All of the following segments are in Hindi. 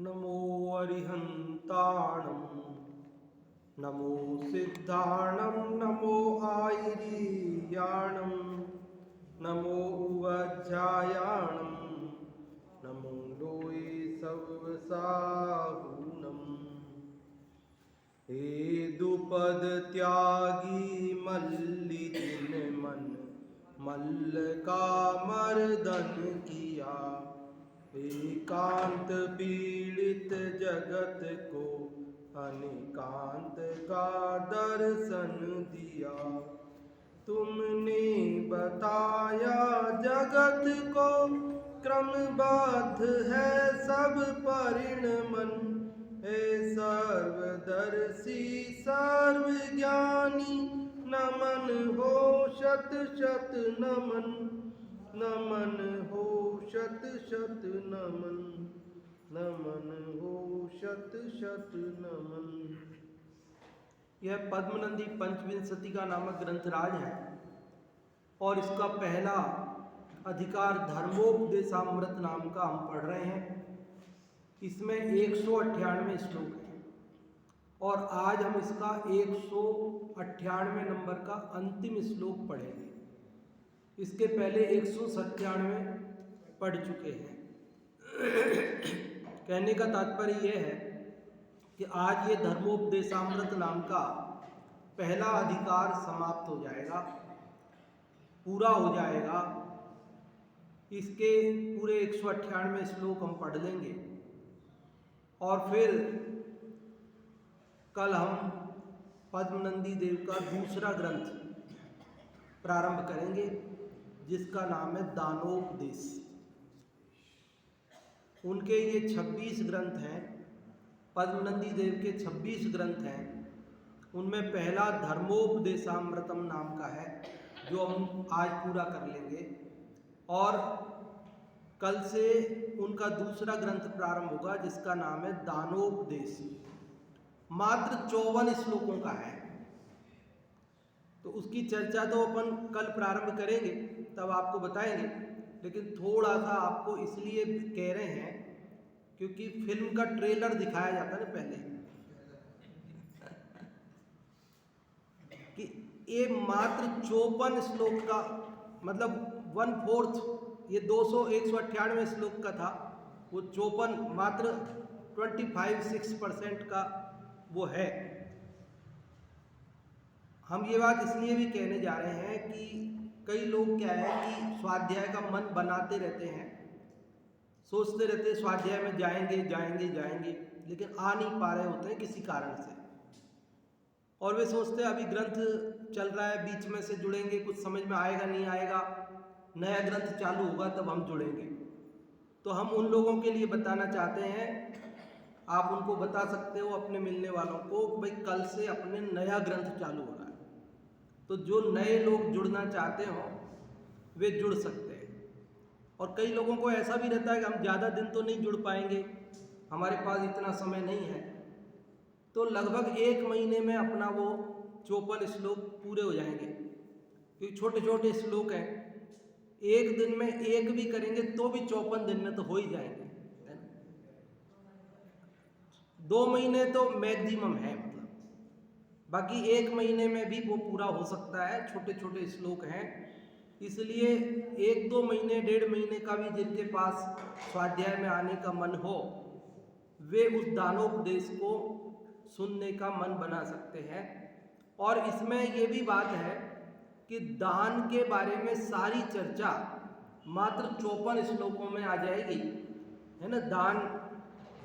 नमो अरिहन्ताणं नमो सिद्धाणं नमो आयर्याणं नमो उवज्जायाणं नमो लोये सवसाहुणम्। हे दुपद त्यागी मल्लि दिन मन मल्ल का मर्दन किया। एकांत पीड़ित जगत को अनेकांत का दर्शन दिया। तुमने बताया जगत को क्रमबद्ध है सब परिणमन। हे सर्वदर्शी सर्वज्ञानी नमन हो शत शत नमन। नमन हो शत शत नमन। नमन हो शत शत नमन। यह पद्मनंदी पंचविंशति का नामक ग्रंथराज है और इसका पहला अधिकार धर्मोपदेशामृत नाम का हम पढ़ रहे हैं। इसमें 198 श्लोक हैं और आज हम इसका 198 नंबर का अंतिम श्लोक पढ़ेंगे। इसके पहले 197 पढ़ चुके हैं। कहने का तात्पर्य यह है कि आज ये धर्मोपदेशामृत नाम का पहला अधिकार समाप्त हो जाएगा, पूरा हो जाएगा। इसके पूरे 198 श्लोक हम पढ़ लेंगे और फिर कल हम पद्मनंदी देव का दूसरा ग्रंथ प्रारंभ करेंगे जिसका नाम है दानोपदेश। उनके ये 26 ग्रंथ हैं, पद्मनंदी देव के 26 ग्रंथ हैं। उनमें पहला धर्मोपदेशामृतम नाम का है जो हम आज पूरा कर लेंगे और कल से उनका दूसरा ग्रंथ प्रारंभ होगा जिसका नाम है दानोपदेश। मात्र 54 श्लोकों का है, तो उसकी चर्चा तो अपन कल प्रारंभ करेंगे, तब आपको बताएंगे। लेकिन थोड़ा सा आपको इसलिए कह रहे हैं क्योंकि फिल्म का ट्रेलर दिखाया जाता है ना पहले कि ये मात्र 54 श्लोक का मतलब 1/4, ये 198 श्लोक का था, वो 54 मात्र 25-6% का वो है। हम ये बात इसलिए भी कहने जा रहे हैं कि कई लोग क्या है कि स्वाध्याय का मन बनाते रहते हैं, सोचते रहते हैं स्वाध्याय में जाएंगे जाएंगे जाएंगे, लेकिन आ नहीं पा रहे होते हैं किसी कारण से। और वे सोचते हैं अभी ग्रंथ चल रहा है, बीच में से जुड़ेंगे, कुछ समझ में आएगा नहीं आएगा, नया ग्रंथ चालू होगा तब हम जुड़ेंगे। तो हम उन लोगों के लिए बताना चाहते हैं, आप उनको बता सकते हो अपने मिलने वालों को भाई कल से अपने नया ग्रंथ चालू हो रहा है, तो जो नए लोग जुड़ना चाहते हो वे जुड़ सकते हैं। और कई लोगों को ऐसा भी रहता है कि हम ज़्यादा दिन तो नहीं जुड़ पाएंगे, हमारे पास इतना समय नहीं है, तो लगभग 1 महीने में अपना वो 54 श्लोक पूरे हो जाएंगे। क्योंकि छोटे छोटे श्लोक हैं, एक दिन में एक भी करेंगे तो भी 54 दिन में तो हो ही जाएंगे। 2 महीने तो मैक्सिमम है, मतलब बाकी 1 महीने में भी वो पूरा हो सकता है। छोटे छोटे श्लोक हैं, इसलिए 1-2 महीने 1.5 महीने का भी जिनके पास स्वाध्याय में आने का मन हो वे उस दानोपदेश को सुनने का मन बना सकते हैं। और इसमें ये भी बात है कि दान के बारे में सारी चर्चा मात्र 54 श्लोकों में आ जाएगी, है ना। दान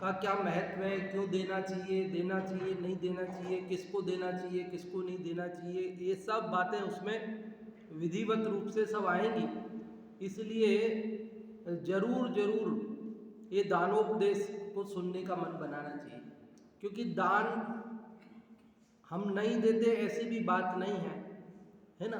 का क्या महत्व है, क्यों देना चाहिए नहीं देना चाहिए, किसको देना चाहिए किसको नहीं देना चाहिए, ये सब बातें उसमें विधिवत रूप से सब आएंगी। इसलिए जरूर ये दानोपदेश को सुनने का मन बनाना चाहिए, क्योंकि दान हम नहीं देते ऐसी भी बात नहीं है ना।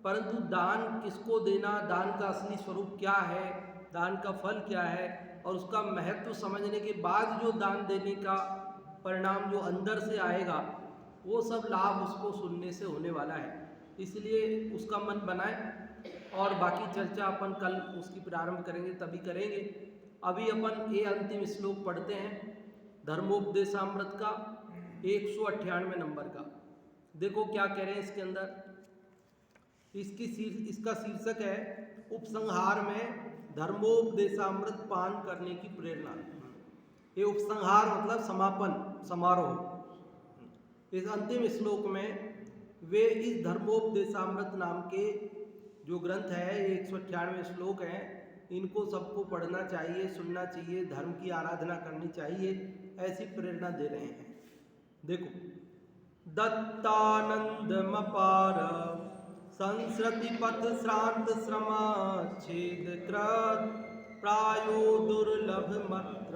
परंतु दान किसको देना, दान का असली स्वरूप क्या है, दान का फल क्या है, और उसका महत्व समझने के बाद जो दान देने का परिणाम जो अंदर से आएगा वो सब लाभ उसको सुनने से होने वाला है। इसलिए उसका मन बनाए और बाकी चर्चा अपन कल उसकी प्रारंभ करेंगे, तभी करेंगे। अभी अपन ये अंतिम श्लोक पढ़ते हैं धर्मोपदेशामृत का 198 नंबर का। देखो क्या कह रहे हैं इसके अंदर। इसका शीर्षक है उपसंहार में धर्मोपदेशामृत पान करने की प्रेरणा। ये उपसंहार मतलब समापन समारोह। इस अंतिम श्लोक में वे इस धर्मोपदेशामृत नाम के जो ग्रंथ है, ये 198 श्लोक हैं, इनको सबको पढ़ना चाहिए, सुनना चाहिए, धर्म की आराधना करनी चाहिए, ऐसी प्रेरणा दे रहे हैं। देखो, दत्तानंदमपार संस्रति पथ श्रांत श्रमाच्छेद कृत प्रायो दुर्लभ मत्र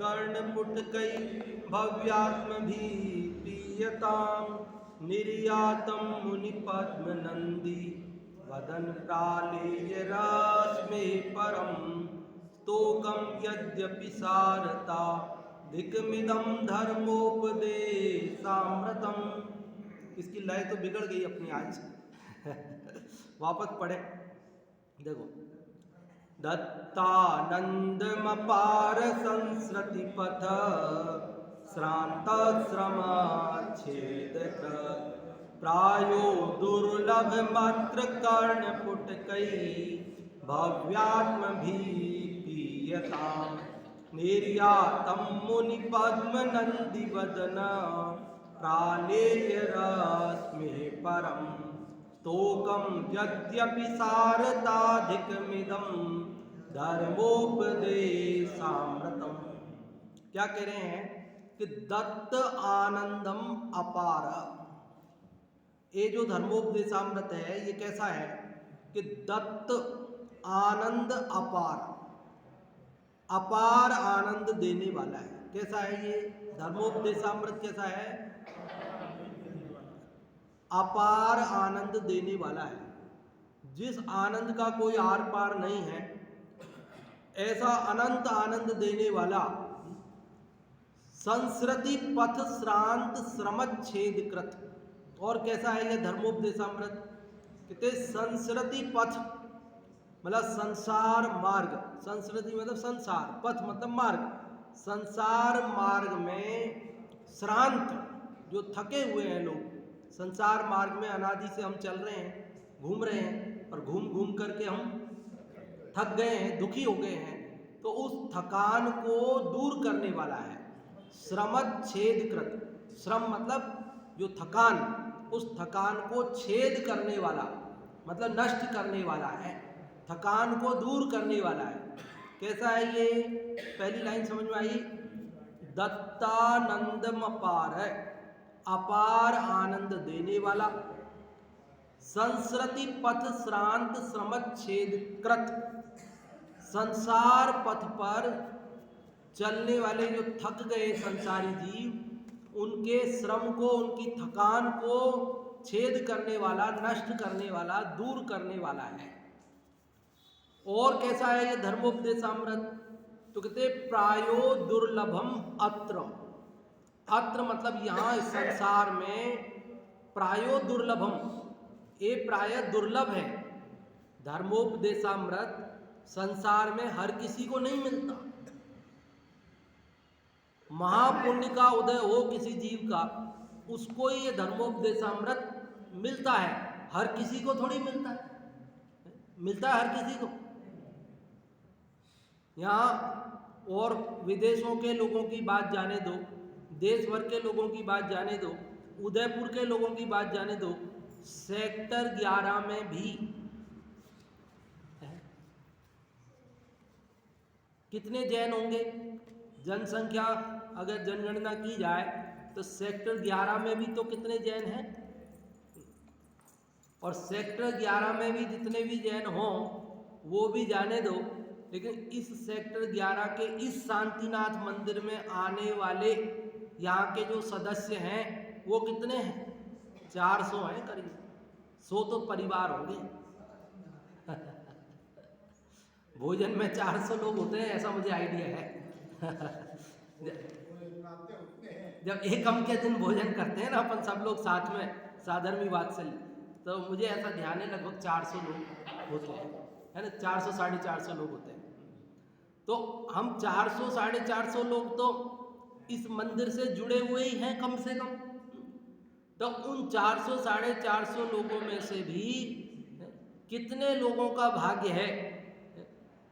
कर्णपुटकै भव्यात्म भी प्रियताम निर्यातम मुनि पद्म नंदी वदन प्रालेय रश्मे परम स्तोकम यद्यपि सारता दिक्मिदम धर्मोपदेशामृतम। इसकी लय तो बिगड़ गई अपनी आज वापस पढ़े। देखो, दत्तानंदमपार संस्रति पथ श्रांत श्रमाच्छेद प्रायो दुर्लभ मात्र कर्णपुटकै भव्यात्म भी पीयताम निर्यातम मुनि पद्म नंदी वदन प्रालेय रश्मे परम स्तोकम यद्यपि सारताधिकमिदं धर्मोपदेशामृतम। क्या कह रहे हैं कि दत्त आनंदम अपार, ये जो धर्मोपदेशामृत है ये कैसा है कि दत्त आनंद अपार, अपार आनंद देने वाला है। कैसा है ये धर्मोपदेशामृत? कैसा है? अपार आनंद देने वाला है। जिस आनंद का कोई आर पार नहीं है, ऐसा अनंत आनंद देने वाला संस्रति पथ श्रांत श्रमच्छेद कृत। और कैसा है यह धर्मोपदेशामृत? कहते संस्रति पथ मतलब संसार मार्ग, संस्कृति मतलब संसार, पथ मतलब मार्ग, संसार मार्ग में श्रांत जो थके हुए हैं लोग, संसार मार्ग में अनादि से हम चल रहे हैं, घूम रहे हैं, और घूम घूम करके हम थक गए हैं, दुखी हो गए हैं, तो उस थकान को दूर करने वाला है श्रमच्छेद कृत। श्रम मतलब जो थकान, उस थकान को छेद करने वाला मतलब नष्ट करने वाला है, थकान को दूर करने वाला है। कैसा है ये? पहली लाइन समझ में आई? दत्तानंदम अपार है, अपार आनंद देने वाला, संस्रति पथ श्रांत श्रमच्छेद कृत, संसार पथ पर चलने वाले जो थक गए संसारी जीव, उनके श्रम को, उनकी थकान को छेद करने वाला, नष्ट करने वाला, दूर करने वाला है। और कैसा है ये धर्मोपदेशामृत? तो कहते प्रायो दुर्लभम अत्र। अत्र मतलब यहाँ इस संसार में प्रायो दुर्लभम, ये प्राय दुर्लभ है। धर्मोपदेशामृत संसार में हर किसी को नहीं मिलता। महापुण्य का उदय हो किसी जीव का, उसको ही ये धर्मोपदेशामृत मिलता है, हर किसी को थोड़ी मिलता है। मिलता है हर किसी को? यहाँ और विदेशों के लोगों की बात जाने दो, देश भर के लोगों की बात जाने दो, उदयपुर के लोगों की बात जाने दो, सेक्टर 11 में भी कितने जैन होंगे? जनसंख्या अगर जनगणना की जाए तो सेक्टर 11 में भी तो कितने जैन हैं? और सेक्टर 11 में भी जितने भी जैन हों वो भी जाने दो, लेकिन इस सेक्टर 11 के इस शांतिनाथ मंदिर में आने वाले यहाँ के जो सदस्य हैं वो कितने हैं? 400 हैं करीब, 100 तो परिवार होंगे। भोजन में 400 लोग होते हैं ऐसा मुझे आइडिया है। जब एकम के दिन भोजन करते हैं ना अपन सब लोग साथ में साधर्मी वात्सल्य, तो मुझे ऐसा ध्यान है लगभग 400 लोग होते हैं, है ना? 400 साढ़े 400 लोग होते हैं। तो हम 400 450 लोग तो इस मंदिर से जुड़े हुए ही हैं कम से कम। तो उन 400 450 लोगों में से भी कितने लोगों का भाग्य है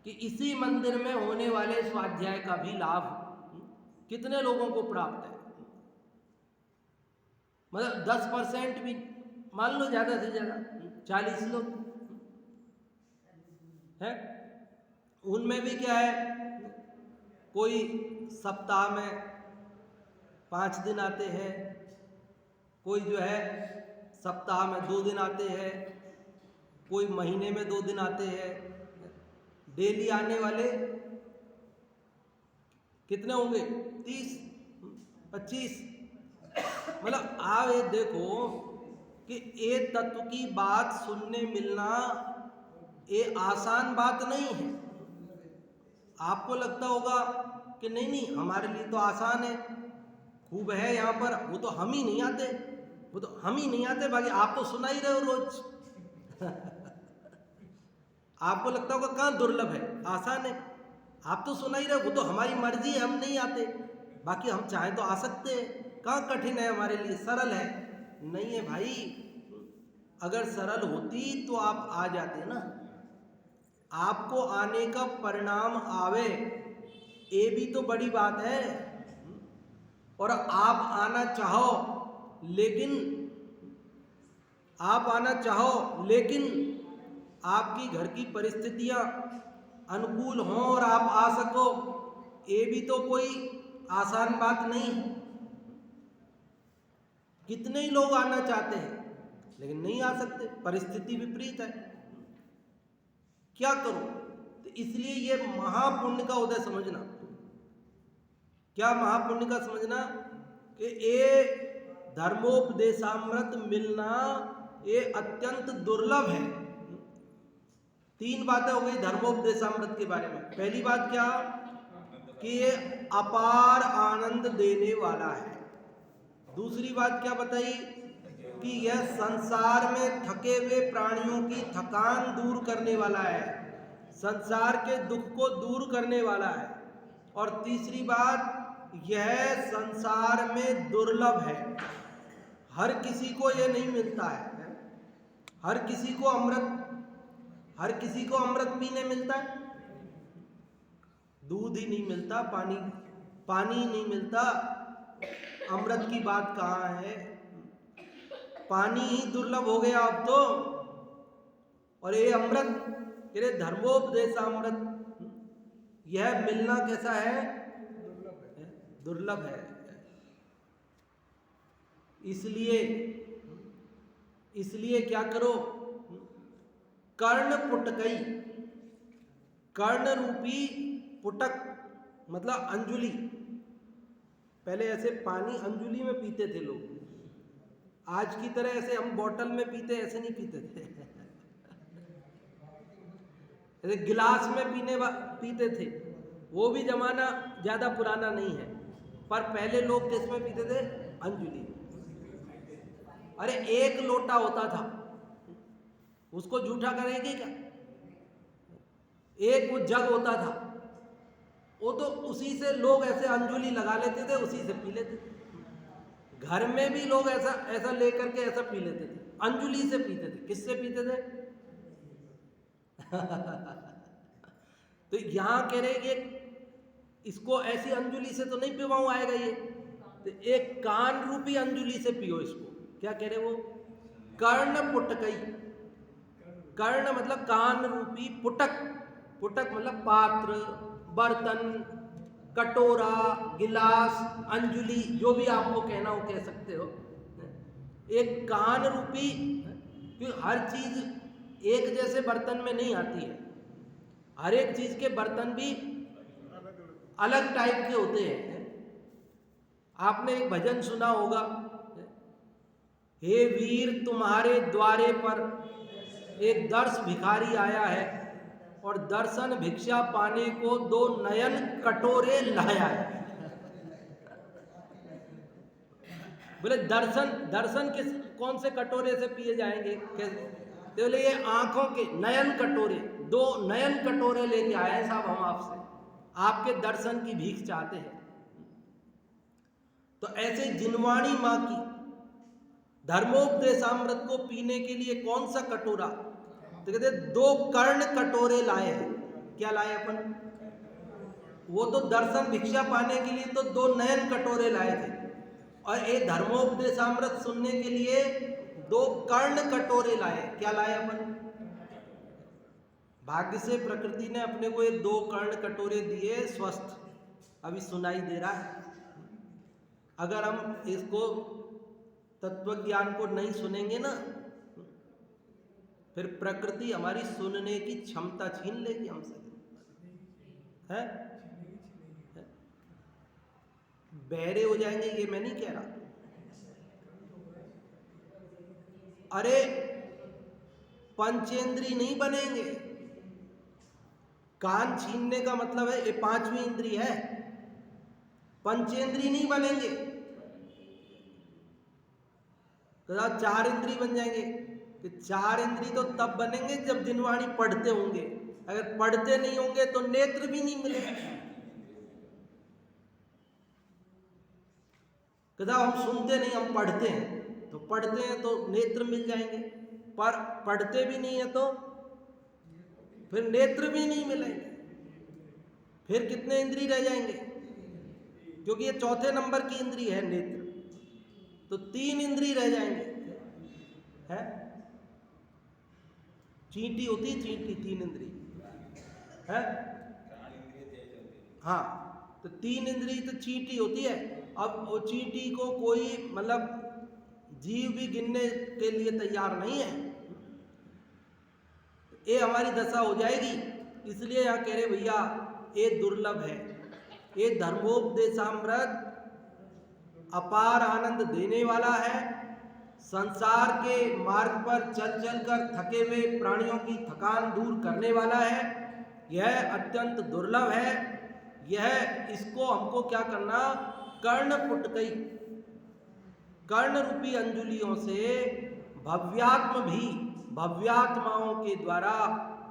कि इसी मंदिर में होने वाले स्वाध्याय का भी लाभ कितने लोगों को प्राप्त है। मतलब 10% भी मान लो, ज़्यादा से ज़्यादा 40 लोग हैं। उनमें भी क्या है, कोई सप्ताह में 5 दिन आते हैं, कोई जो है सप्ताह में 2 दिन आते हैं, कोई महीने में 2 दिन आते हैं। डेली आने वाले कितने होंगे? 30 25। मतलब आप ये देखो कि एक तत्व की बात सुनने मिलना ये आसान बात नहीं है। आपको लगता होगा कि नहीं नहीं हमारे लिए तो आसान है, खूब है यहाँ पर, वो तो हम ही नहीं आते, वो तो हम ही नहीं आते, बाकी आप तो सुना ही रहे हो रोज। आपको लगता होगा कहाँ दुर्लभ है, आसान है, आप तो सुना ही रहे हो, वो तो हमारी मर्जी है, हम नहीं आते, बाकी हम चाहें तो आ सकते हैं। कहाँ कठिन है हमारे लिए, सरल है। नहीं है भाई, अगर सरल होती तो आप आ जाते ना। आपको आने का परिणाम आवे ये भी तो बड़ी बात है। और आप आना चाहो लेकिन आपकी घर की परिस्थितियां अनुकूल हों और आप आ सको, ये भी तो कोई आसान बात नहीं है। कितने ही लोग आना चाहते हैं लेकिन नहीं आ सकते, परिस्थिति विपरीत है। क्या करो? तो इसलिए ये महापुण्य का उदय समझना। क्या महापुण्य का समझना कि ये धर्मोपदेशामृत मिलना ये अत्यंत दुर्लभ है। 3 बातें हो गई धर्मोपदेशामृत के बारे में। पहली बात क्या कि ये अपार आनंद देने वाला है। दूसरी बात क्या बताई कि यह संसार में थके हुए प्राणियों की थकान दूर करने वाला है, संसार के दुख को दूर करने वाला है। और तीसरी बात, यह संसार में दुर्लभ है, हर किसी को यह नहीं मिलता है। हर किसी को अमृत पीने मिलता है, दूध ही नहीं मिलता, पानी ही नहीं मिलता, अमृत की बात कहाँ है? पानी ही दुर्लभ हो गया अब तो। और ये अमृत, ये धर्मोपदेशामृत, यह मिलना कैसा है? दुर्लभ है। इसलिए क्या करो, कर्ण पुटकई, कर्ण रूपी पुटक मतलब अंजुलि। पहले ऐसे पानी अंजुलि में पीते थे लोग, आज की तरह ऐसे हम बोतल में पीते, ऐसे नहीं पीते थे। ऐसे गिलास में पीते थे। वो भी जमाना ज़्यादा पुराना नहीं है, पर पहले लोग किस में पीते थे? अंजुलि। अरे 1 लोटा होता था, उसको जूठा करेंगे क्या? एक वो जग होता था, वो तो उसी से लोग ऐसे अंजुलि लगा लेते थे, उसी से पी लेते थे। घर में भी लोग ऐसा लेकर के ऐसा पी लेते थे, अंजुलि से पीते थे। किससे पीते थे? तो यहाँ कह रहे कि इसको ऐसी अंजुलि से तो नहीं पिवाऊं आएगा ये, तो एक कान रूपी अंजुलि से पियो इसको। क्या कह रहे वो? कर्ण पुटकई। कर्ण मतलब कान रूपी, पुटक, पुटक मतलब पात्र, बर्तन, कटोरा, गिलास, अंजुलि, जो भी आपको कहना हो कह सकते हो। एक कान रूपी, क्योंकि हर चीज एक जैसे बर्तन में नहीं आती है, हर एक चीज के बर्तन भी अलग टाइप के होते हैं। आपने एक भजन सुना होगा, हे वीर तुम्हारे द्वारे पर एक दर्श भिखारी आया है और दर्शन भिक्षा पाने को 2 नयन कटोरे लाया है। बोले दर्शन किस कौन से कटोरे से पिए जाएंगे? कैसे? तो बोले ये आंखों के नयन कटोरे, 2 नयन कटोरे लेके आए हैं साहब हम आपसे। आपके दर्शन की भीख चाहते हैं। तो ऐसे जिनवाणी माँ की धर्मोपदेशामृत को पीने के लिए कौन सा कटोरा, तो कहते 2 कर्ण कटोरे लाए हैं। क्या लाए अपन? वो तो दर्शन भिक्षा पाने के लिए तो 2 नयन कटोरे लाए थे, और ये धर्मोपदेशामृत सुनने के लिए 2 कर्ण कटोरे लाए। क्या लाए अपन? भाग्य से प्रकृति ने अपने को ये 2 कर्ण कटोरे दिए, स्वस्थ अभी सुनाई दे रहा है। अगर हम इसको तत्वज्ञान को नहीं सुनेंगे ना, फिर प्रकृति हमारी सुनने की क्षमता छीन लेगी हमसे, है? बहरे हो जाएंगे, ये मैं नहीं कह रहा। अरे पंचेंद्री नहीं बनेंगे। कान छीनने का मतलब है ये 5वीं इंद्री है, पंचेंद्री नहीं बनेंगे। तो 4 इंद्री बन जाएंगे। कि 4 इंद्री तो तब बनेंगे जब जिनवाणी पढ़ते होंगे। अगर पढ़ते नहीं होंगे तो नेत्र भी नहीं मिलेंगे। कदा हम सुनते नहीं, हम पढ़ते हैं। तो पढ़ते हैं तो नेत्र मिल जाएंगे, पर पढ़ते भी नहीं है तो फिर नेत्र भी नहीं मिलेंगे। फिर कितने इंद्री रह जाएंगे? क्योंकि ये 4थे नंबर की इंद्री है नेत्र, तो 3 इंद्री रह जाएंगे, है? चींटी होती है, चींटी 3 इंद्री है। हाँ, तो 3 इंद्री तो चींटी होती है। अब वो चींटी को कोई मतलब जीव भी गिनने के लिए तैयार नहीं है। ये हमारी दशा हो जाएगी। इसलिए यहाँ कह रहे भैया ये दुर्लभ है। ये धर्मोपदेशामृत अपार आनंद देने वाला है। संसार के मार्ग पर चल चल कर थके हुए प्राणियों की थकान दूर करने वाला है। यह अत्यंत दुर्लभ है। यह इसको हमको क्या करना, कर्ण पुटकई, कर्ण रूपी अंजुलियों से भव्यात्म भी, भव्यात्माओं के द्वारा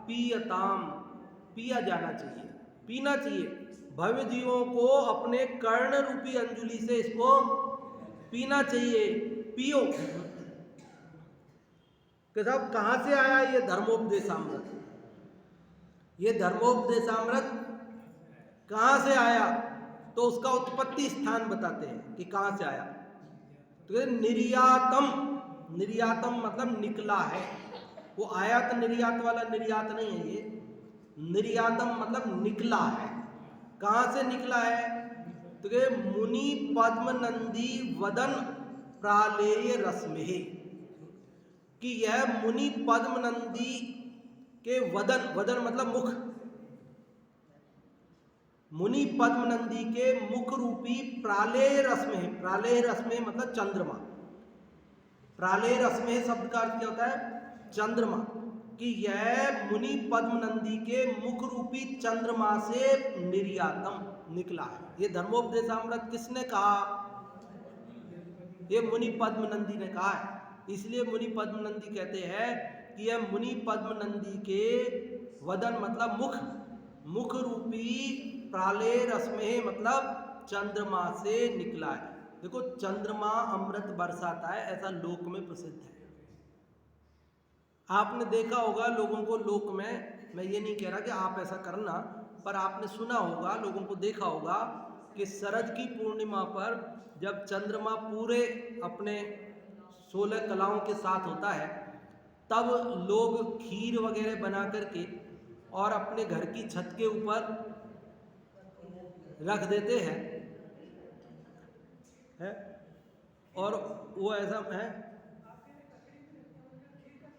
पीयताम, पिया जाना चाहिए, पीना चाहिए। भव्य जीवों को अपने कर्ण रूपी अंजुलि से इसको पीना चाहिए। पियो। कि साहब कहाँ से आया ये धर्मोपदेशामृत? ये धर्मोपदेशामृत कहाँ से आया? तो उसका उत्पत्ति स्थान बताते हैं कि कहाँ से आया। तो निर्यातम, निर्यातम मतलब निकला है। वो आयात निर्यात वाला निर्यात नहीं है, ये निर्यातम मतलब निकला है। कहाँ से निकला है? तो मुनि पद्मनंदी वदन प्रालेय रश्मि, कि यह मुनि पद्मनंदी के वदन, वदन मतलब मुख, मुनि पद्मनंदी के मुख रूपी प्रालेय रश्मि, प्रालेय रश्मि मतलब चंद्रमा। प्रालेय रश्मि शब्द का अर्थ क्या होता है? चंद्रमा। कि यह मुनि पद्मनंदी के मुख रूपी चंद्रमा से निर्यातम निकला है। ये धर्मोपदेशामृत किसने कहा? ये मुनि पद्मनंदी ने कहा है। इसलिए मुनि पद्मनंदी कहते हैं कि यह मुनि पद्मनंदी के वदन मतलब मुख, मुख रूपी प्रालेय रश्मि मतलब चंद्रमा से निकला है। देखो चंद्रमा अमृत बरसाता है, ऐसा लोक में प्रसिद्ध है। आपने देखा होगा लोगों को लोक में, मैं ये नहीं कह रहा कि आप ऐसा करना, पर आपने सुना होगा, लोगों को देखा होगा कि शरद की पूर्णिमा पर जब चंद्रमा पूरे अपने 16 कलाओं के साथ होता है, तब लोग खीर वगैरह बना करके और अपने घर की छत के ऊपर रख देते हैं, है? और वो ऐसा है,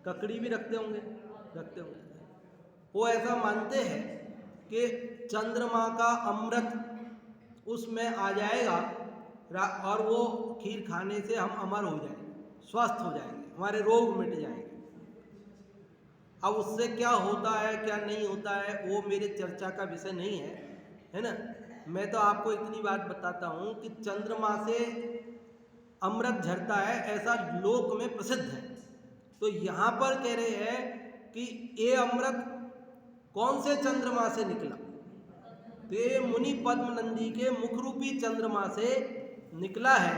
ककड़ी भी रखते होंगे, रखते होंगे। वो ऐसा मानते हैं कि चंद्रमा का अमृत उसमें आ जाएगा और वो खीर खाने से हम अमर हो जाएंगे, स्वस्थ हो जाएंगे, हमारे रोग मिट जाएंगे। अब उससे क्या होता है क्या नहीं होता है वो मेरे चर्चा का विषय नहीं है, है ना। मैं तो आपको इतनी बात बताता हूँ कि चंद्रमा से अमृत झरता है, ऐसा लोक में प्रसिद्ध है। तो यहाँ पर कह रहे हैं कि ये अमृत कौन से चंद्रमा से निकला? तो ये मुनि पद्म नंदी के मुख रूपी चंद्रमा से निकला है।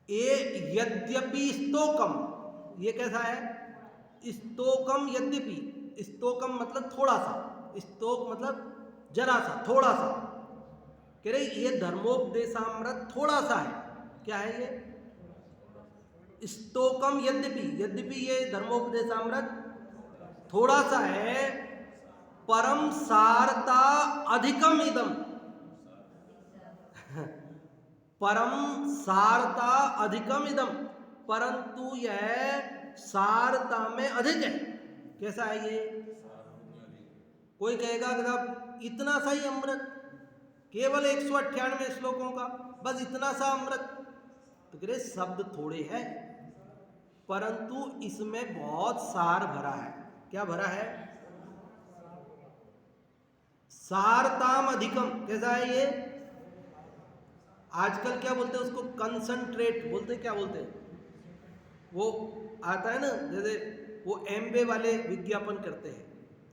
ये यद्यपि स्तोकम, ये कैसा है? स्तोकम यद्यपि, स्तोकम मतलब थोड़ा सा, स्तोक मतलब जरा सा, थोड़ा सा। कह रहे ये धर्मोपदेशामृत थोड़ा सा है। क्या है ये? स्तोकम यद्यपि, यद्यपि ये धर्मोपदेशामृत थोड़ा सा है। परम सारता अधिकम इदम, परम सारता अधिकम इदम, परंतु यह सारता में अधिक है। कैसा है ये? कोई कहेगा कि साहब इतना सा ही अमृत, केवल 198 श्लोकों का, बस इतना सा अमृत। तो कह रहे शब्द थोड़े हैं, परंतु इसमें बहुत सार भरा है। क्या भरा है? सारताम अधिकम। कैसा है ये? आजकल क्या बोलते हैं उसको? कंसंट्रेट बोलते हैं। क्या बोलते हैं? वो आता है ना, जैसे वो एम्बे वाले विज्ञापन करते हैं,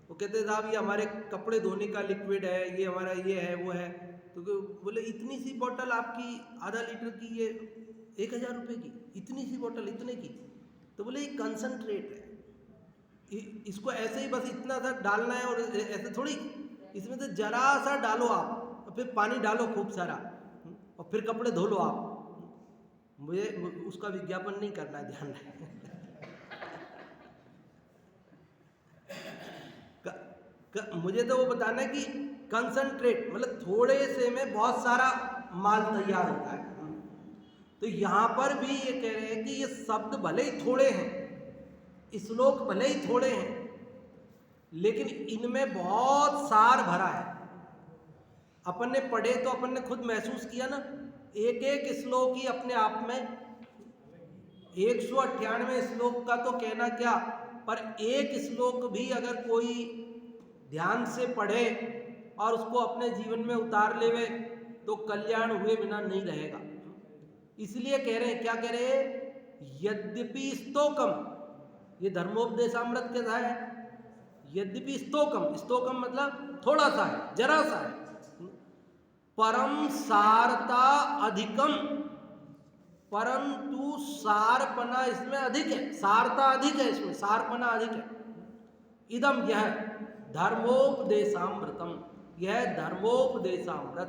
वो कहते हैं साहब ये हमारे कपड़े धोने का लिक्विड है, ये हमारा ये है वो है। तो बोले इतनी सी बोतल आपकी आधा लीटर की, ये 1000 रुपये की, इतनी सी बोतल इतने की। तो बोले ये कंसंट्रेट है, इसको ऐसे ही बस इतना सा डालना है, और ऐसे थोड़ी, इसमें से जरा सा डालो आप, और फिर पानी डालो खूब सारा, और फिर कपड़े धो लो आप। मुझे उसका विज्ञापन नहीं करना है, ध्यान रहे। मुझे तो वो बताना है कि कंसंट्रेट मतलब थोड़े से में बहुत सारा माल तैयार होता है। तो यहां पर भी ये कह रहे हैं कि ये शब्द भले ही थोड़े हैं, श्लोक भले ही थोड़े हैं, लेकिन इनमें बहुत सार भरा है। अपन ने पढ़े तो अपन ने खुद महसूस किया ना, एक एक श्लोक ही अपने आप में 198 श्लोक का तो कहना क्या, पर एक श्लोक भी अगर कोई ध्यान से पढ़े और उसको अपने जीवन में उतार लेवे तो कल्याण हुए बिना नहीं रहेगा। इसलिए कह रहे हैं, क्या कह रहे हैं? यद्यपि स्तोकम, ये धर्मोपदेशामृत कैसा है? यद्यपि स्तोकम, स्तोकम मतलब थोड़ा सा है, जरा सा है। परम सारता अधिकम, परंतु सारपना इसमें अधिक है, सारता अधिक है, इसमें सारपना अधिक है। इदम यह धर्मोपदेशामृतम, यह धर्मोपदेशामृत,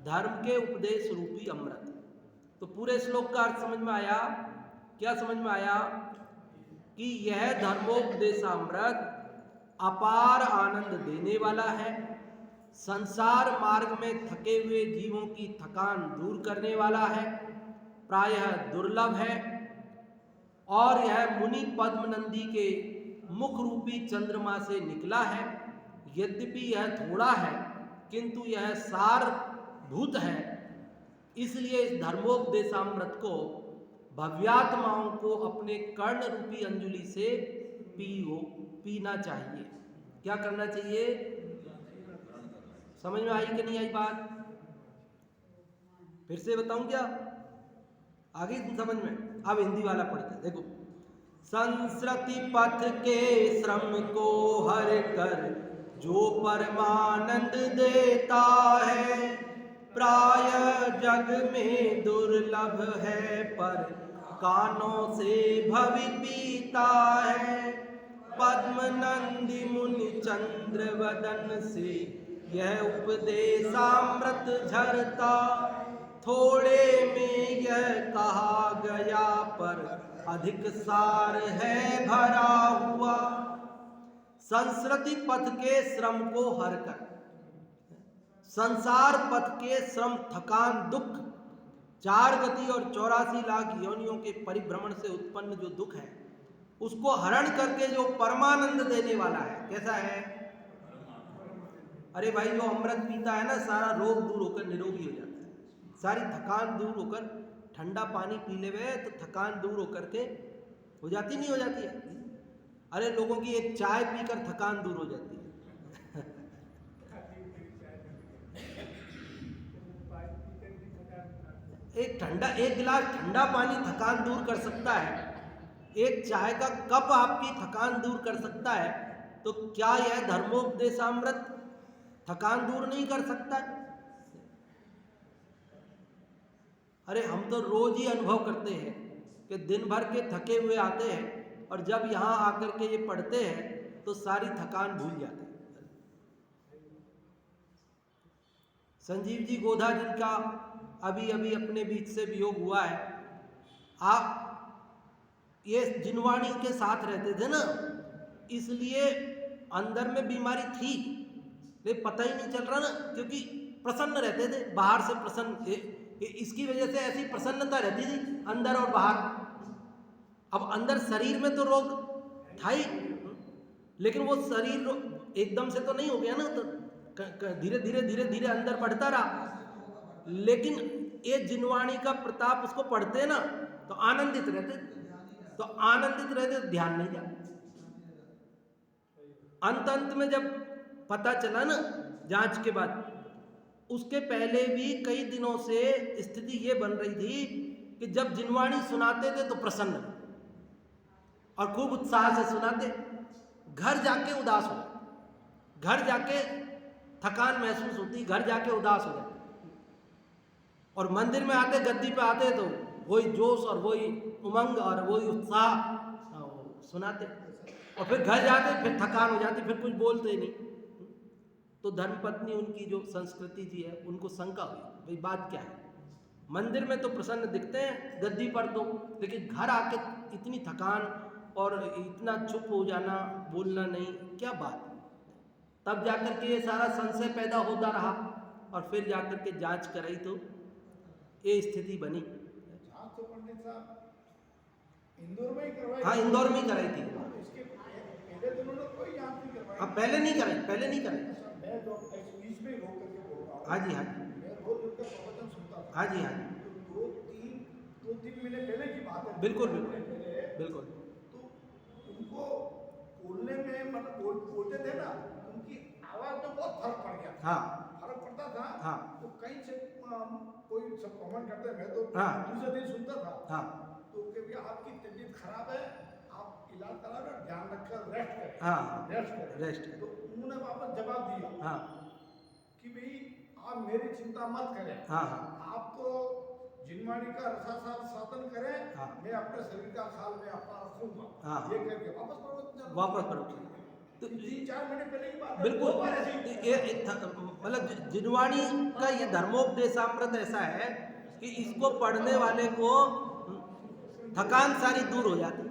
धर्म के उपदेश रूपी अमृत। तो पूरे श्लोक का अर्थ समझ में आया? क्या समझ में आया? कि यह धर्मोपदेशामृत अपार आनंद देने वाला है, संसार मार्ग में थके हुए जीवों की थकान दूर करने वाला है, प्रायः दुर्लभ है, और यह मुनि पद्मनंदी के मुख रूपी चंद्रमा से निकला है। यद्यपि यह थोड़ा है, किंतु यह सारभूत है। इसलिए इस धर्मोपदेशामृत को भव्यात्माओं को अपने कर्ण रूपी अंजुलि से पीना चाहिए। क्या करना चाहिए? समझ में आई कि नहीं आई बात? फिर से बताऊं क्या? आगे समझ में? अब हिंदी वाला पढ़ते हैं, देखो। संस्कृति पथ के श्रम को हर कर जो परमानंद देता है, प्राय जग में दुर्लभ है, पर कानों से भवि पीता है। पद्मनंदी मुनि चंद्र वदन से यह उपदेशामृत झरता, थोड़े में यह कहा गया, पर अधिक सार है भरा हुआ। संस्कृति पथ के श्रम को हर कर, संसार पथ के श्रम, थकान, दुख, 4 गति और 84 लाख योनियों के परिभ्रमण से उत्पन्न जो दुख है, उसको हरण करके जो परमानंद देने वाला है। कैसा है? अरे भाई, जो अमृत पीता है ना, सारा रोग दूर होकर निरोगी हो जाता है, सारी थकान दूर होकर, ठंडा पानी पी लेवे तो थकान दूर होकर के हो जाती, नहीं हो जाती है? अरे लोगों की एक चाय पीकर थकान दूर हो जाती है। एक गिलास ठंडा पानी थकान दूर कर सकता है, एक चाय का कप आपकी थकान दूर कर सकता है, तो क्या यह धर्मोपदेशामृत थकान दूर नहीं कर सकता। अरे हम तो रोज ही अनुभव करते हैं कि दिन भर के थके हुए आते हैं और जब यहाँ आकर के ये पढ़ते हैं तो सारी थकान भूल जाते हैं। संजीव जी गोधा जिनका अभी अभी अपने बीच से वियोग हुआ है, आप ये जिनवाणी के साथ रहते थे ना, इसलिए अंदर में बीमारी थी लेकिन पता ही नहीं चल रहा ना, क्योंकि प्रसन्न रहते थे, बाहर से प्रसन्न, इसकी वजह से ऐसी प्रसन्नता रहती थी अंदर और बाहर। अब अंदर शरीर में तो रोग था ही, लेकिन वो शरीर एकदम से तो नहीं हो गया ना, तो धीरे धीरे धीरे धीरे अंदर बढ़ता रहा। लेकिन ये जिनवाणी का प्रताप उसको पढ़ते ना तो आनंदित रहते, तो आनंदित रहते तो ध्यान नहीं जाता। अंत में जब पता चला ना जांच के बाद, उसके पहले भी कई दिनों से स्थिति ये बन रही थी कि जब जिनवाणी सुनाते थे तो प्रसन्न और खूब उत्साह से सुनाते, घर जाके उदास हो जाते, घर जाके थकान महसूस होती, घर जाके उदास हो जाते, और मंदिर में आते, गद्दी पे आते तो वही जोश और वही उमंग और वही उत्साह सुनाते, और फिर घर जाते फिर थकान हो जाती, फिर कुछ बोलते नहीं। तो धर्मपत्नी उनकी जो संस्कृति जी है उनको शंका हुई, भाई बात क्या है, मंदिर में तो प्रसन्न दिखते हैं, गद्दी पर तो, लेकिन घर आके इतनी थकान और इतना चुप हो जाना, बोलना नहीं, क्या बात। तब जाकर के ये सारा संशय पैदा होता रहा और फिर जाकर के जांच कराई तो ये स्थिति बनी। जांच तो पंडित साहब इंदौर में ही करवाई। हाँ, इंदौर में ही कराई थी। इसके पहले तो उन्होंने कोई जांच नहीं करवाई। हाँ, पहले नहीं कराई, पहले नहीं कराई। मैं जो बीच में रोक करके बोल रहा हूँ। हाँ जी, हाँ जी, मैं रोज उनका प्रवचन सुनता था। हाँ जी, हाँ जी, तो दो तीन महीने पहले की बात है। बिल्कुल बिल्कुल बिल्कुल। तो उनको बोलने में मतलब बोलते थे ना, उनकी आवाज में बहुत फर्क पड़ गया। हाँ, फर्क पड़ता था। हाँ, तो कहीं से कोई सब कमेंट करते, मैं तो हाँ, दूसरे दिन सुनता था। हाँ, तो कि भैया आपकी तबीयत खराब है, आप इलाज कराओ, ध्यान रखकर रेस्ट करें। हाँ, रेस्ट करें, रेस्ट करें। तो उन्होंने वापस जवाब दिया, हाँ, कि भाई आप मेरी चिंता मत करें। हाँ, हाँ, आप तो जिनवाणी का रसासार साधन करें। हाँ, मैं अपने शरीर का ख्याल में अपना रखूंगा। हाँ, ये करके वापस प्रवचन, वापस पढ़ो। तो 3-4 महीने पहले की बात है। बिल्कुल, दो बार ऐसे ही ये मतलब जिनवाणी का ये धर्मोपदेशामृत ऐसा है कि इसको पढ़ने वाले को थकान सारी दूर हो जाती,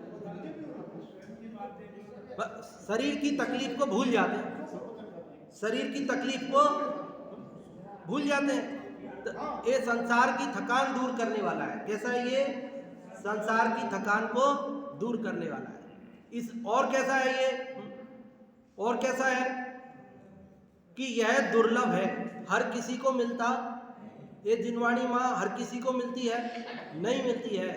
शरीर की तकलीफ को भूल जाते हैं, शरीर की तकलीफ को भूल जाते हैं। तो ये संसार की थकान दूर करने वाला है। कैसा है ये? संसार की थकान को दूर करने वाला है। इस और कैसा है ये? और कैसा है कि यह दुर्लभ है, हर किसी को मिलता, ये जिनवाणी माँ हर किसी को मिलती है? नहीं मिलती है।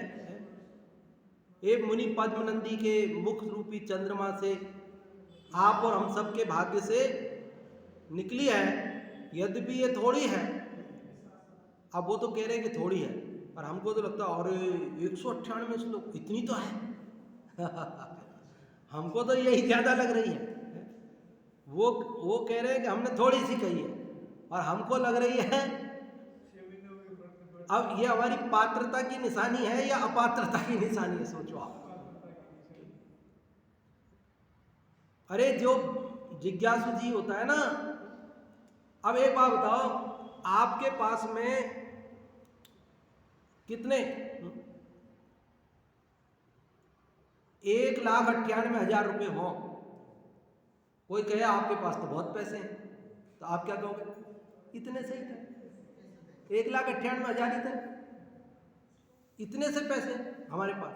ये मुनि पद्मनंदी के मुख रूपी चंद्रमा से आप और हम सब के भाग्य से निकली है, यद्यपि ये थोड़ी है। अब वो तो कह रहे हैं कि थोड़ी है, और हमको तो लगता है अरे 198 श्लोक इतनी तो है हमको तो यही ज़्यादा लग रही है। वो कह रहे हैं कि हमने थोड़ी सी कही है, और हमको लग रही है। अब ये हमारी पात्रता की निशानी है या अपात्रता की निशानी है, सोचो आप। अरे जो जिज्ञासु जी होता है ना, अब एक बात बताओ, आपके पास में कितने 1,98,000 रुपये हो, कोई कहे आपके पास तो बहुत पैसे हैं, तो आप क्या कहोगे? इतने से ही थे, 1,98,000 ही थे, इतने से पैसे हमारे पास।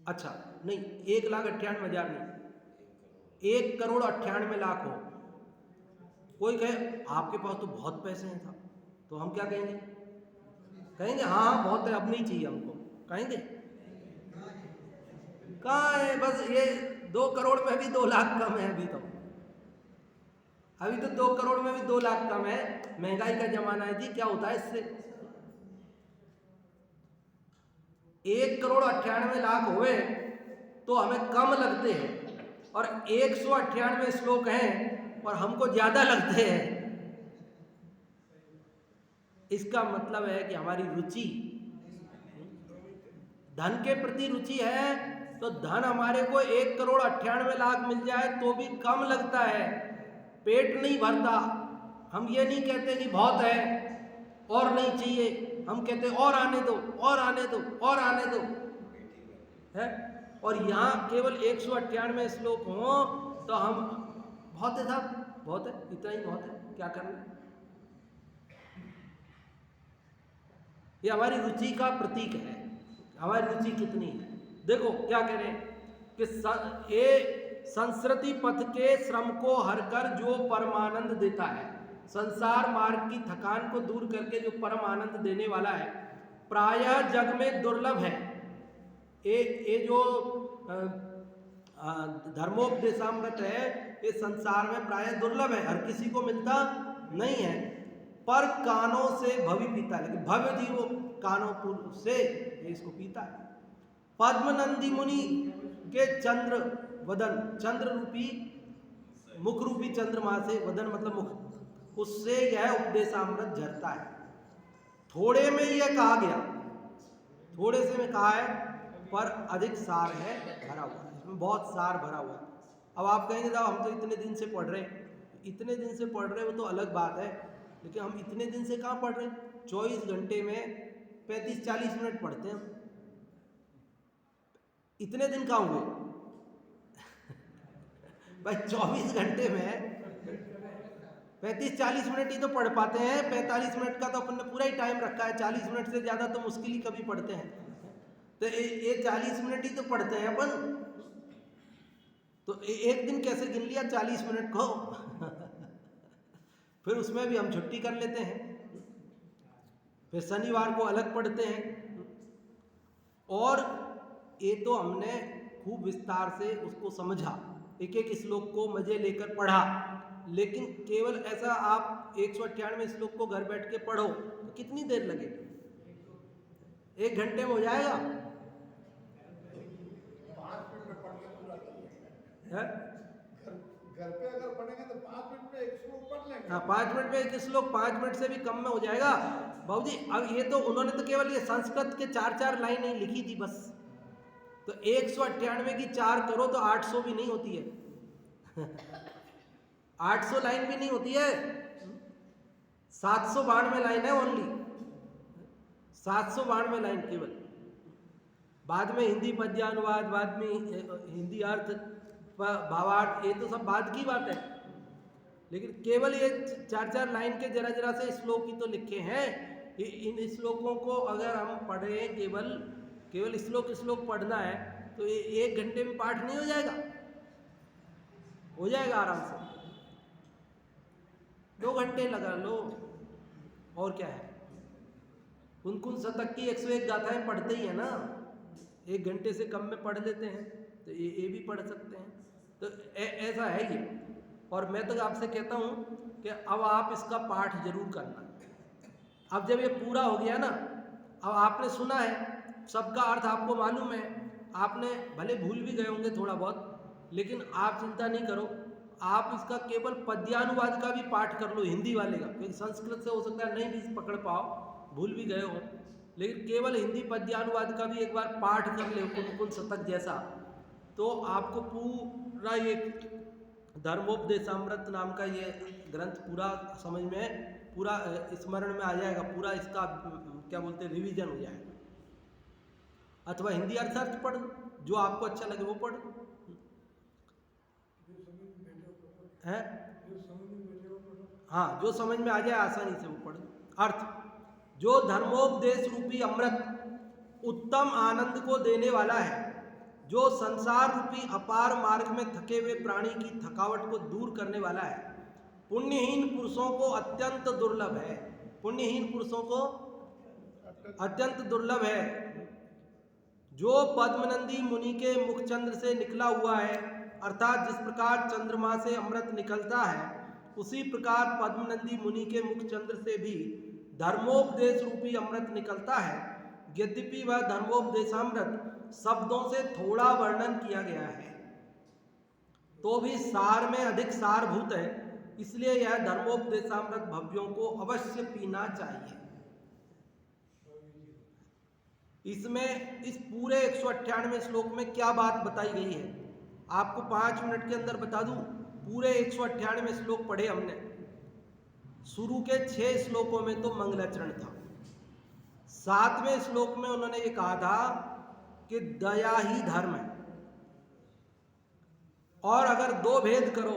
अच्छा नहीं, 1,98,000 नहीं, 1,98,00,000 हो, कोई कहे आपके पास तो बहुत पैसे हैं था, तो हम क्या कहेंगे? कहेंगे हाँ हाँ बहुत है, अब नहीं चाहिए हमको, कहेंगे? कहाँ है, बस ये 2 करोड़ में भी 2 लाख कम है। अभी तो 2 करोड़ में भी 2 लाख कम है। महंगाई का जमाना है जी, क्या होता है इससे? 1,98,00,000 हुए तो हमें कम लगते हैं, और 198 श्लोक हैं और हमको ज्यादा लगते हैं, इसका मतलब है कि हमारी रुचि, धन के प्रति रुचि है तो धन हमारे को 1,98,00,000 मिल जाए तो भी कम लगता है, पेट नहीं भरता। हम ये नहीं कहते कि बहुत है और नहीं चाहिए, हम कहते और आने दो और आने दो और आने दो है। और यहाँ केवल 198 श्लोक हो तो हम बहुत है साहब, बहुत है, इतना ही बहुत है, क्या करना है। ये हमारी रुचि का प्रतीक है, हमारी रुचि कितनी है। देखो क्या कह रहे हैं कि ये संस्कृति पथ के श्रम को हरकर जो परमानंद देता है, संसार मार्ग की थकान को दूर करके जो परम आनंद देने वाला है, प्रायः जग में दुर्लभ है। ये जो धर्मोपदेशामृत है ये संसार में प्रायः दुर्लभ है, हर किसी को मिलता नहीं है। पर कानों से भवि पीता है, लेकिन भव्य जी वो कानों से इसको पीता है। पद्मनंदी मुनि के चंद्र वदन, चंद्र रूपी मुख रूपी चंद्रमा से, वदन मतलब मुख, उससे यह उपदेशामृत झरता है। थोड़े में यह कहा गया, थोड़े से में कहा है पर अधिक सार है भरा हुआ है, इसमें बहुत सार भरा हुआ है। अब आप कहेंगे साहब हम तो इतने दिन से पढ़ रहे हैं, इतने दिन से पढ़ रहे हैं वो तो अलग बात है, लेकिन हम इतने दिन से कहाँ पढ़ रहे हैं? 24 घंटे में 35-40 मिनट पढ़ते हैं हम, इतने दिन कहाँ हुए भाई? 24 घंटे में 35-40 मिनट ही तो पढ़ पाते हैं। 45 मिनट का तो अपन ने पूरा ही टाइम रखा है, 40 मिनट से ज़्यादा तो मुश्किल ही कभी पढ़ते हैं। तो ये 40 मिनट ही तो पढ़ते हैं अपन, तो एक दिन कैसे गिन लिया 40 मिनट को फिर उसमें भी हम छुट्टी कर लेते हैं, फिर शनिवार को अलग पढ़ते हैं। और ये तो हमने खूब विस्तार से उसको समझा, एक एक श्लोक को मजे लेकर पढ़ा। लेकिन केवल ऐसा आप 198 श्लोक को घर बैठ के पढ़ो तो कितनी देर लगेगी? 1 घंटे में हो जाएगा? 5 मिनट में पढ़ के पूरा कर लेंगे। है? घर पे अगर पढ़ेंगे तो 5 मिनट में एक श्लोक पढ़ लेंगे। हाँ, 5 मिनट में एक श्लोक, 5 मिनट से भी कम में हो जाएगा बाबूजी। अब ये तो उन्होंने तो केवल ये संस्कृत के 4-4 लाइनें लिखी थी बस, तो 198 की 4 करो तो 800 भी नहीं होती है 800 लाइन भी नहीं होती है, 792 लाइन है ओनली, 792 लाइन केवल। बाद में हिंदी पद्यानुवाद, बाद में हिंदी अर्थ भावार्थ, ये तो सब बाद की बात है, लेकिन केवल ये 4-4 लाइन के जरा जरा से श्लोक ही तो लिखे हैं। इन श्लोकों को अगर हम पढ़ें, केवल श्लोक पढ़ना है तो 1 घंटे में पाठ नहीं हो जाएगा? हो जाएगा आराम से, 2 घंटे लगा लो, और क्या है। कुन शतक की 101 गाथाएं पढ़ते ही है ना, 1 घंटे से कम में पढ़ लेते हैं, तो ये भी पढ़ सकते हैं। तो ऐसा है ये। और मैं तो आपसे कहता हूँ कि अब आप इसका पाठ जरूर करना। अब जब ये पूरा हो गया ना, अब आपने सुना है, सबका अर्थ आपको मालूम है, आपने भले भूल भी गए होंगे थोड़ा बहुत, लेकिन आप चिंता नहीं करो, आप इसका केवल पद्यानुवाद का भी पाठ कर लो, हिंदी वाले का, क्योंकि संस्कृत से हो सकता है नहीं भी पकड़ पाओ, भूल भी गए हो, लेकिन केवल हिंदी पद्यानुवाद का भी एक बार पाठ कर ले कुन शतक जैसा, तो आपको पूरा ये धर्मोपदेशामृत नाम का ये ग्रंथ पूरा समझ में, पूरा स्मरण में आ जाएगा, पूरा इसका क्या बोलते हैं रिवीजन हो जाएगा। अथवा हिंदी अर्थ पढ़, जो आपको अच्छा लगे वो पढ़ है। हाँ, जो समझ में आ जाए आसानी से वो पढ़। अर्थ, जो धर्मोपदेश रूपी अमृत उत्तम आनंद को देने वाला है, जो संसार रूपी अपार मार्ग में थके हुए प्राणी की थकावट को दूर करने वाला है, पुण्यहीन पुरुषों को अत्यंत दुर्लभ है। पुण्यहीन पुरुषों को अत्यंत दुर्लभ है। जो पद्मनंदी मुनि के मुखचंद्र से निकला हुआ है, अर्थात जिस प्रकार चंद्रमा से अमृत निकलता है, उसी प्रकार पद्मनंदी मुनि के मुखचंद्र से भी धर्मोपदेश रूपी अमृत निकलता है। यद्यपि वह धर्मोपदेशामृत शब्दों से थोड़ा वर्णन किया गया है, तो भी सार में अधिक सारभूत है। इसलिए यह धर्मोपदेशामृत भव्यों को अवश्य पीना चाहिए। इसमें इस पूरे 198 श्लोक में क्या बात बताई गई है, आपको 5 मिनट के अंदर बता दूं। पूरे 198 श्लोक पढ़े हमने। शुरू के 6 श्लोकों में तो मंगलाचरण था। 7वें श्लोक में उन्होंने ये कहा था कि दया ही धर्म है, और अगर 2 भेद करो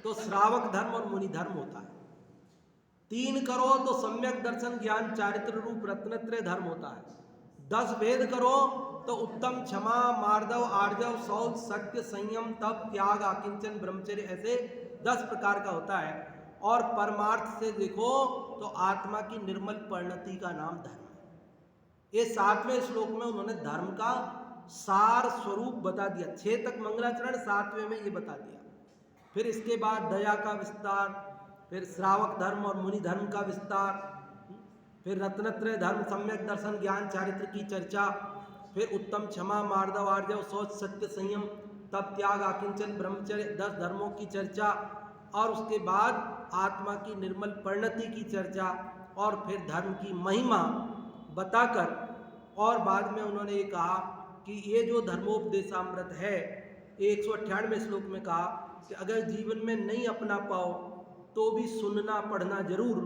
तो श्रावक धर्म और मुनि धर्म होता है। 3 करो तो सम्यक दर्शन ज्ञान चारित्र रूप रत्नत्रय धर्म होता है। 10 भेद करो तो उत्तम क्षमा मार्दव आर्जव शौच सत्य संयम तप त्याग आकिंचन ब्रह्मचर्य, ऐसे 10 प्रकार का होता है। और परमार्थ से देखो तो आत्मा की निर्मल परिणति का नाम धर्म है। ये 7वें श्लोक में उन्होंने धर्म का सार स्वरूप बता दिया। 6 तक मंगलाचरण, 7वें में ये बता दिया। फिर इसके बाद दया का विस्तार, फिर श्रावक धर्म और मुनि धर्म का विस्तार, फिर रत्नत्रय धर्म सम्यक दर्शन ज्ञान चारित्र की चर्चा, फिर उत्तम क्षमा मार्दव आर्जव शौच सत्य संयम तप त्याग आकिंचन ब्रह्मचर्य, 10 धर्मों की चर्चा, और उसके बाद आत्मा की निर्मल परिणति की चर्चा, और फिर धर्म की महिमा बताकर, और बाद में उन्होंने ये कहा कि ये जो धर्मोपदेशामृत है, 198वें श्लोक में कहा कि अगर जीवन में नहीं अपना पाओ तो भी सुनना पढ़ना जरूर,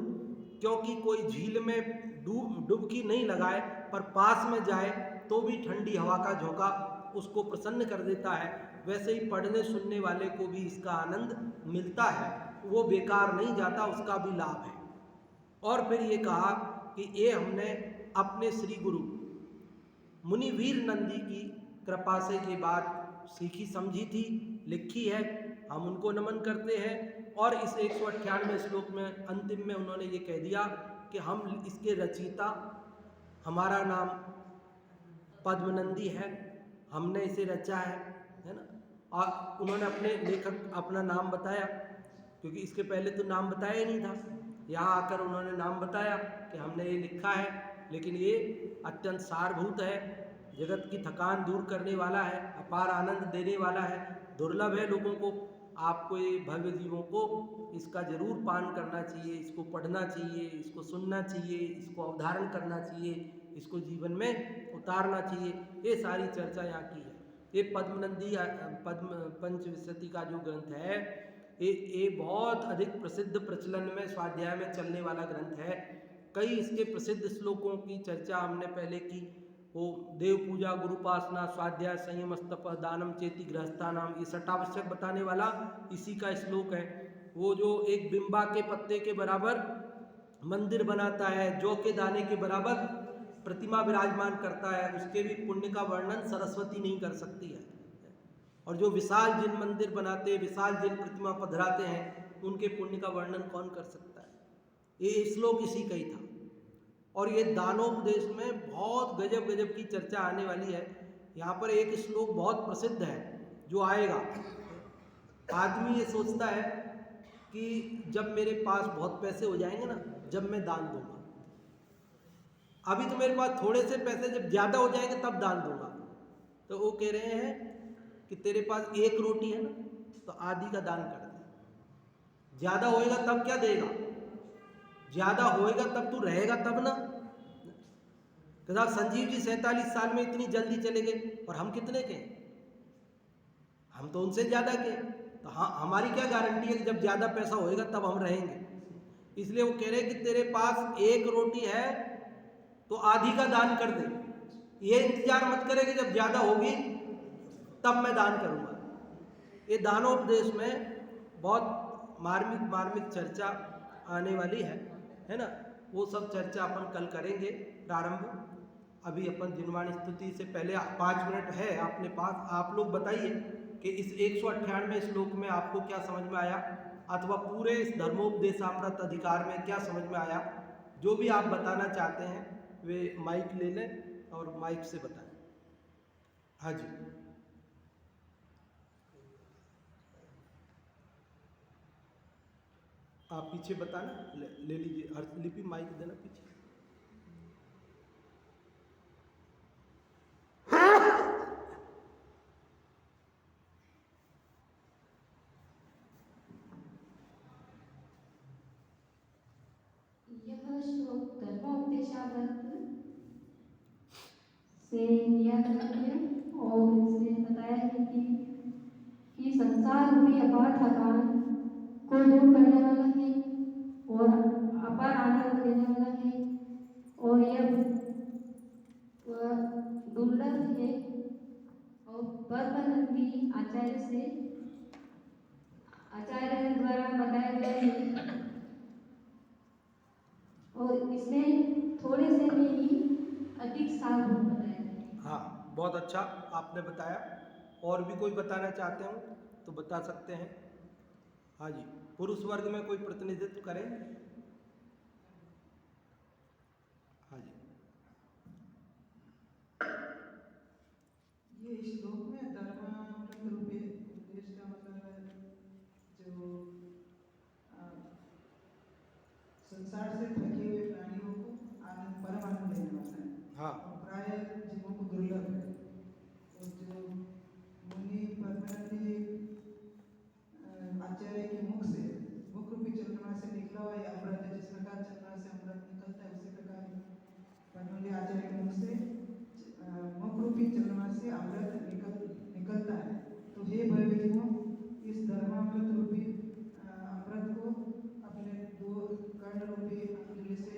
क्योंकि कोई झील में डुबकी नहीं लगाए पर पास में जाए तो भी ठंडी हवा का झोंका उसको प्रसन्न कर देता है। वैसे ही पढ़ने सुनने वाले को भी इसका आनंद मिलता है, वो बेकार नहीं जाता, उसका भी लाभ है। और फिर ये कहा कि ये हमने अपने श्री गुरु मुनिवीर नंदी की कृपा से ये बात सीखी समझी थी, लिखी है, हम उनको नमन करते हैं। और इस 198वें श्लोक में अंतिम में उन्होंने ये कह दिया कि हम इसके रचयिता, हमारा नाम पद्मनंदी है, हमने इसे रचा है ना। और उन्होंने अपने लेखक अपना नाम बताया, क्योंकि इसके पहले तो नाम बताया ही नहीं था। यहाँ आकर उन्होंने नाम बताया कि हमने ये लिखा है, लेकिन ये अत्यंत सारभूत है, जगत की थकान दूर करने वाला है, अपार आनंद देने वाला है, दुर्लभ है लोगों को। आपको ये भव्य जीवों को इसका जरूर पान करना चाहिए, इसको पढ़ना चाहिए, इसको सुनना चाहिए, इसको अवधारण करना चाहिए, इसको जीवन में उतारना चाहिए। ये सारी चर्चा यहाँ की है। ये पद्मनंदी पद्म पंचविंशति का जो ग्रंथ है, ये बहुत अधिक प्रसिद्ध प्रचलन में स्वाध्याय में चलने वाला ग्रंथ है। कई इसके प्रसिद्ध श्लोकों की चर्चा हमने पहले की। वो देव पूजा, गुरुपासना, स्वाध्याय, संयम, तप, दानम चेति, गृहस्था नाम, ये सटावश्यक बताने वाला इसी का श्लोक है। वो जो एक बिंबा के पत्ते के बराबर मंदिर बनाता है, जौ के दाने के बराबर प्रतिमा विराजमान करता है, उसके भी पुण्य का वर्णन सरस्वती नहीं कर सकती है। और जो विशाल जिन मंदिर बनाते, विशाल जिन प्रतिमा पधराते हैं, उनके पुण्य का वर्णन कौन कर सकता है। ये श्लोक इसी का ही था। और ये दानोपदेश में बहुत गजब गजब की चर्चा आने वाली है। यहाँ पर एक श्लोक बहुत प्रसिद्ध है जो आएगा। आदमी ये सोचता है कि जब मेरे पास बहुत पैसे हो जाएंगे ना, जब मैं दान दूंगा। अभी तो मेरे पास थोड़े से पैसे, जब ज़्यादा हो जाएंगे तब दान दूंगा। तो वो कह रहे हैं कि तेरे पास 1 रोटी है ना, तो आधी का दान कर दे। ज़्यादा होएगा तब क्या देगा, ज़्यादा होएगा तब तू रहेगा तब ना। तो साहब संजीव जी 47 साल में इतनी जल्दी चले गए, और हम कितने के, हम तो उनसे ज़्यादा के। तो हाँ, हमारी क्या गारंटी है कि जब ज़्यादा पैसा होएगा तब हम रहेंगे। इसलिए वो कह रहे हैं कि तेरे पास 1 रोटी है तो आधी का दान कर दे। ये इंतजार मत करे कि जब ज़्यादा होगी तब मैं दान करूँगा। ये दानोपदेश में बहुत मार्मिक चर्चा आने वाली है ना। वो सब चर्चा अपन कल करेंगे प्रारंभ। अभी अपन जिनवाणी स्तुति से पहले 5 मिनट है अपने पास। आप लोग बताइए कि इस 198वें श्लोक में आपको क्या समझ में आया, अथवा पूरे इस धर्मोपदेशामृत अधिकार में क्या समझ में आया। जो भी आप बताना चाहते हैं वे माइक ले लें और माइक से बताएं। हाँ जी, आप पीछे बताना, ले लीजिए। हर्षलिपि माइक देना पीछे। यह श्लोक धर्मोपदेशामृत से लिया गया है और इसमें बताया है कि संसार रूपी अपार थकान को दूर करने वाला है और अपार आनंद देने वाला है और यह दुर्लभ है और परमानंदी आचार्य द्वारा बताया गया है और इसमें थोड़े से में ही अधिक सार बताया है। हाँ, बहुत अच्छा आपने बताया। और भी कोई बताना चाहते हो तो बता सकते हैं। हाँ जी, पुरुष वर्ग में कोई प्रतिनिधित्व करें। हाँ जी। ये श्लोक में धर्मामृत रूपी उपदेश का मतलब है जो संसार से थके हुए प्राणियों को आनंद परम आनंद देने वाला है। हाँ। और प्राय जीवों को दुर्लभ है और जो मुनि परमानंदी आचार्य के मुख रूपी चंद्रमा से निकला हुआ यह अमृत है। जिस प्रकार चंद्रमा से अमृत निकलता है उसी प्रकार परमानंदी आचार्य के मुख से मुख रूपी चंद्रमा से अमृत निकलता है। तो हे भयभीमो, इस धर्मामृत रूपी अमृत को अपने दो कर्ण रूपी अंगुली से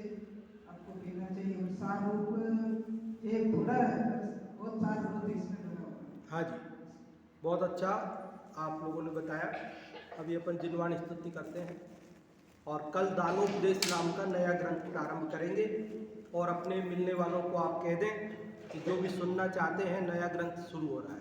आपको पीना चाहिए। और सार रूप एक थोड़ा है, बहुत सार रूप इसमें भरा हुआ है। हाँ जी, बहुत अच्छा आप लोगों ने बताया। अभी अपन जिनवाणी स्तुति करते हैं और कल दानोपदेश नाम का नया ग्रंथ प्रारंभ करेंगे। और अपने मिलने वालों को आप कह दें कि जो भी सुनना चाहते हैं, नया ग्रंथ शुरू हो रहा है।